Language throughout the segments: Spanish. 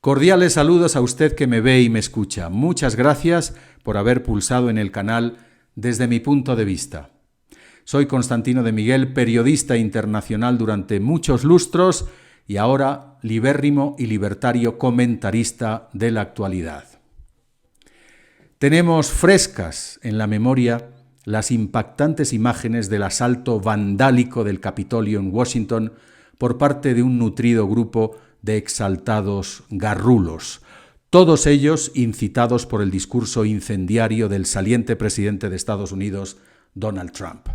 Cordiales saludos a usted que me ve y me escucha. Muchas gracias por haber pulsado en el canal desde mi punto de vista. Soy Constantino de Miguel, periodista internacional durante muchos lustros y ahora libérrimo y libertario comentarista de la actualidad. Tenemos frescas en la memoria las impactantes imágenes del asalto vandálico del Capitolio en Washington por parte de un nutrido grupo de exaltados garrulos, todos ellos incitados por el discurso incendiario del saliente presidente de Estados Unidos, Donald Trump.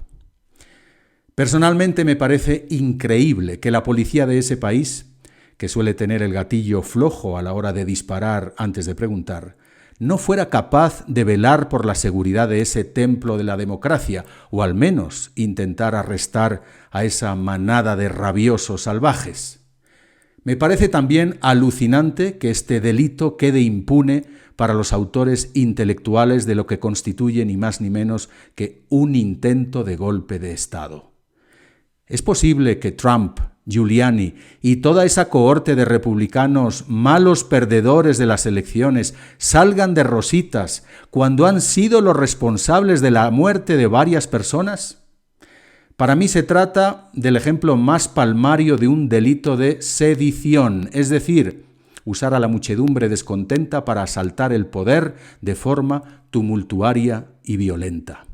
Personalmente me parece increíble que la policía de ese país, que suele tener el gatillo flojo a la hora de disparar antes de preguntar, no fuera capaz de velar por la seguridad de ese templo de la democracia, o al menos intentar arrestar a esa manada de rabiosos salvajes. Me parece también alucinante que este delito quede impune para los autores intelectuales de lo que constituye ni más ni menos que un intento de golpe de Estado. ¿Es posible que Trump, Giuliani y toda esa cohorte de republicanos malos perdedores de las elecciones salgan de rositas cuando han sido los responsables de la muerte de varias personas? Para mí se trata del ejemplo más palmario de un delito de sedición, es decir, usar a la muchedumbre descontenta para asaltar el poder de forma tumultuaria y violenta.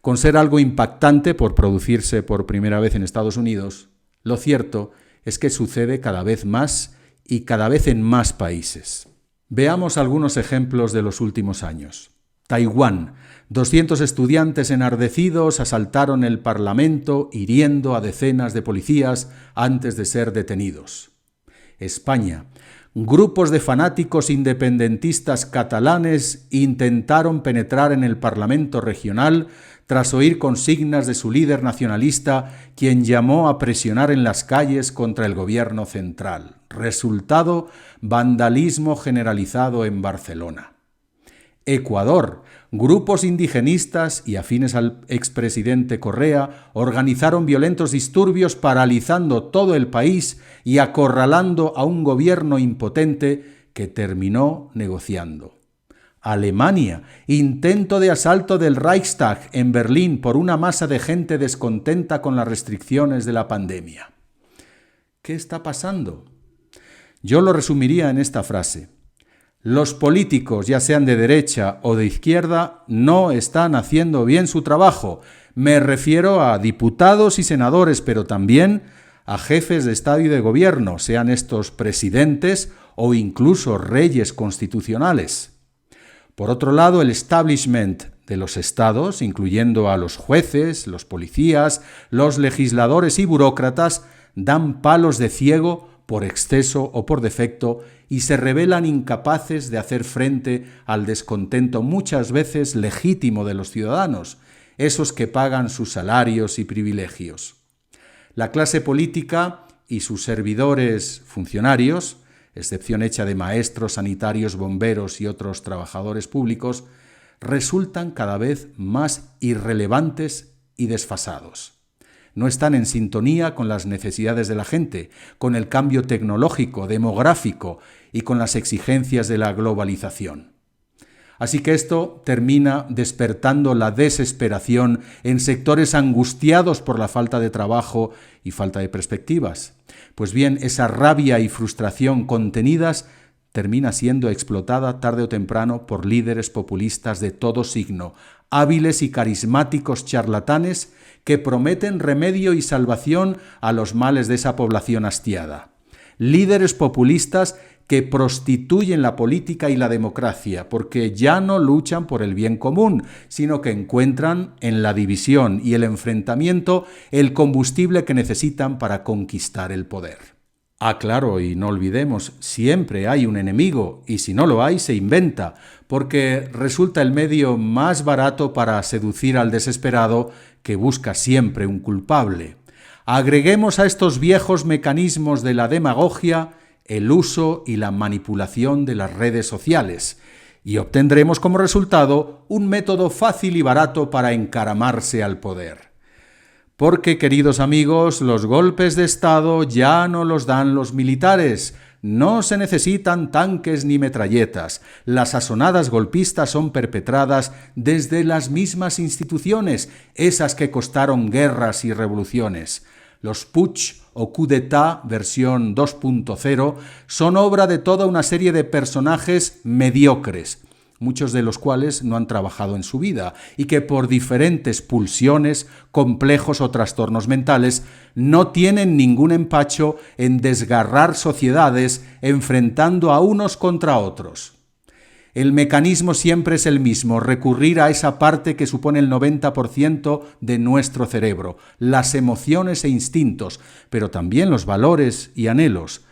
Con ser algo impactante por producirse por primera vez en Estados Unidos, lo cierto es que sucede cada vez más y cada vez en más países. Veamos algunos ejemplos de los últimos años. Taiwán. 200 estudiantes enardecidos asaltaron el Parlamento, hiriendo a decenas de policías antes de ser detenidos. España. Grupos de fanáticos independentistas catalanes intentaron penetrar en el Parlamento regional tras oír consignas de su líder nacionalista, quien llamó a presionar en las calles contra el gobierno central. Resultado: vandalismo generalizado en Barcelona. Ecuador. Grupos indigenistas y afines al expresidente Correa organizaron violentos disturbios paralizando todo el país y acorralando a un gobierno impotente que terminó negociando. Alemania. Intento de asalto del Reichstag en Berlín por una masa de gente descontenta con las restricciones de la pandemia. ¿Qué está pasando? Yo lo resumiría en esta frase. Los políticos, ya sean de derecha o de izquierda, no están haciendo bien su trabajo. Me refiero a diputados y senadores, pero también a jefes de Estado y de Gobierno, sean estos presidentes o incluso reyes constitucionales. Por otro lado, el establishment de los estados, incluyendo a los jueces, los policías, los legisladores y burócratas, dan palos de ciego por exceso o por defecto y se revelan incapaces de hacer frente al descontento muchas veces legítimo de los ciudadanos, esos que pagan sus salarios y privilegios. La clase política y sus servidores funcionarios, excepción hecha de maestros, sanitarios, bomberos y otros trabajadores públicos, resultan cada vez más irrelevantes y desfasados. No están en sintonía con las necesidades de la gente, con el cambio tecnológico, demográfico y con las exigencias de la globalización. Así que esto termina despertando la desesperación en sectores angustiados por la falta de trabajo y falta de perspectivas. Pues bien, esa rabia y frustración contenidas termina siendo explotada tarde o temprano por líderes populistas de todo signo, hábiles y carismáticos charlatanes que prometen remedio y salvación a los males de esa población hastiada. Líderes populistas que prostituyen la política y la democracia porque ya no luchan por el bien común, sino que encuentran en la división y el enfrentamiento el combustible que necesitan para conquistar el poder. Ah, claro, y no olvidemos, siempre hay un enemigo, y si no lo hay, se inventa, porque resulta el medio más barato para seducir al desesperado que busca siempre un culpable. Agreguemos a estos viejos mecanismos de la demagogia el uso y la manipulación de las redes sociales, y obtendremos como resultado un método fácil y barato para encaramarse al poder. Porque, queridos amigos, los golpes de Estado ya no los dan los militares, No se necesitan tanques ni metralletas. Las asonadas golpistas son perpetradas desde las mismas instituciones, esas que costaron guerras y revoluciones. Los putsch o coup d'état versión 2.0 son obra de toda una serie de personajes mediocres, muchos de los cuales no han trabajado en su vida y que por diferentes pulsiones, complejos o trastornos mentales no tienen ningún empacho en desgarrar sociedades enfrentando a unos contra otros. El mecanismo siempre es el mismo, recurrir a esa parte que supone el 90% de nuestro cerebro, las emociones e instintos, pero también los valores y anhelos.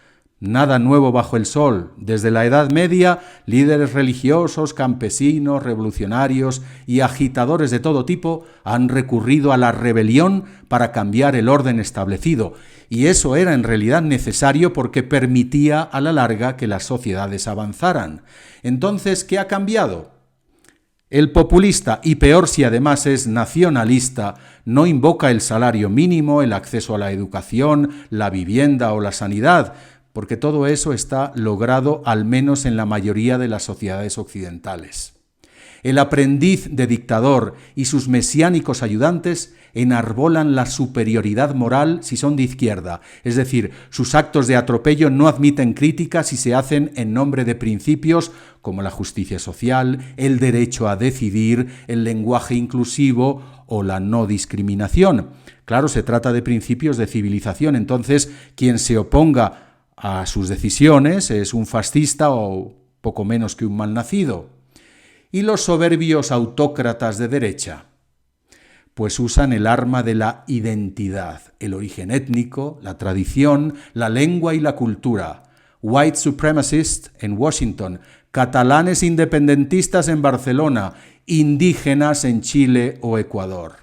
Nada nuevo bajo el sol. Desde la Edad Media, líderes religiosos, campesinos, revolucionarios y agitadores de todo tipo han recurrido a la rebelión para cambiar el orden establecido. Y eso era en realidad necesario porque permitía a la larga que las sociedades avanzaran. Entonces, ¿qué ha cambiado? El populista, y peor si además es nacionalista, no invoca el salario mínimo, el acceso a la educación, la vivienda o la sanidad, porque todo eso está logrado al menos en la mayoría de las sociedades occidentales. El aprendiz de dictador y sus mesiánicos ayudantes enarbolan la superioridad moral si son de izquierda, es decir, sus actos de atropello no admiten crítica si se hacen en nombre de principios como la justicia social, el derecho a decidir, el lenguaje inclusivo o la no discriminación. Claro, se trata de principios de civilización, entonces quien se oponga a sus decisiones es un fascista o poco menos que un malnacido. ¿Y los soberbios autócratas de derecha? Pues usan el arma de la identidad, el origen étnico, la tradición, la lengua y la cultura. White supremacists en Washington, catalanes independentistas en Barcelona, indígenas en Chile o Ecuador.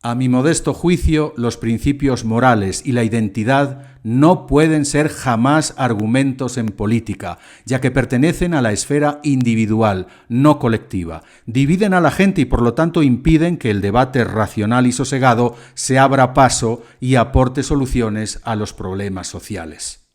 A mi modesto juicio, los principios morales y la identidad no pueden ser jamás argumentos en política, ya que pertenecen a la esfera individual, no colectiva. Dividen a la gente y por lo tanto impiden que el debate racional y sosegado se abra paso y aporte soluciones a los problemas sociales.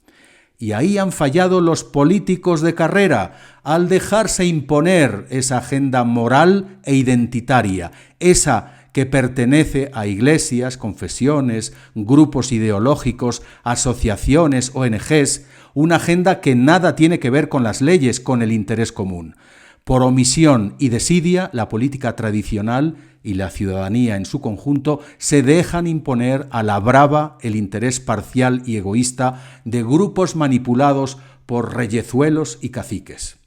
Y ahí han fallado los políticos de carrera, al dejarse imponer esa agenda moral e identitaria, esa que pertenece a iglesias, confesiones, grupos ideológicos, asociaciones, ONGs, una agenda que nada tiene que ver con las leyes, con el interés común. Por omisión y desidia, la política tradicional y la ciudadanía en su conjunto se dejan imponer a la brava el interés parcial y egoísta de grupos manipulados por reyezuelos y caciques.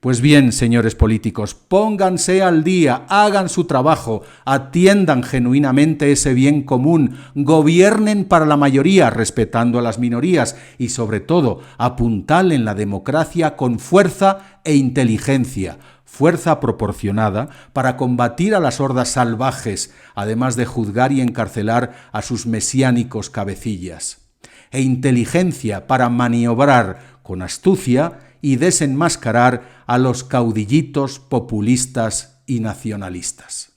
Pues bien, señores políticos, pónganse al día, hagan su trabajo, atiendan genuinamente ese bien común, gobiernen para la mayoría, respetando a las minorías y, sobre todo, apuntalen la democracia con fuerza e inteligencia, fuerza proporcionada para combatir a las hordas salvajes, además de juzgar y encarcelar a sus mesiánicos cabecillas, e inteligencia para maniobrar con astucia y desenmascarar a los caudillitos populistas y nacionalistas.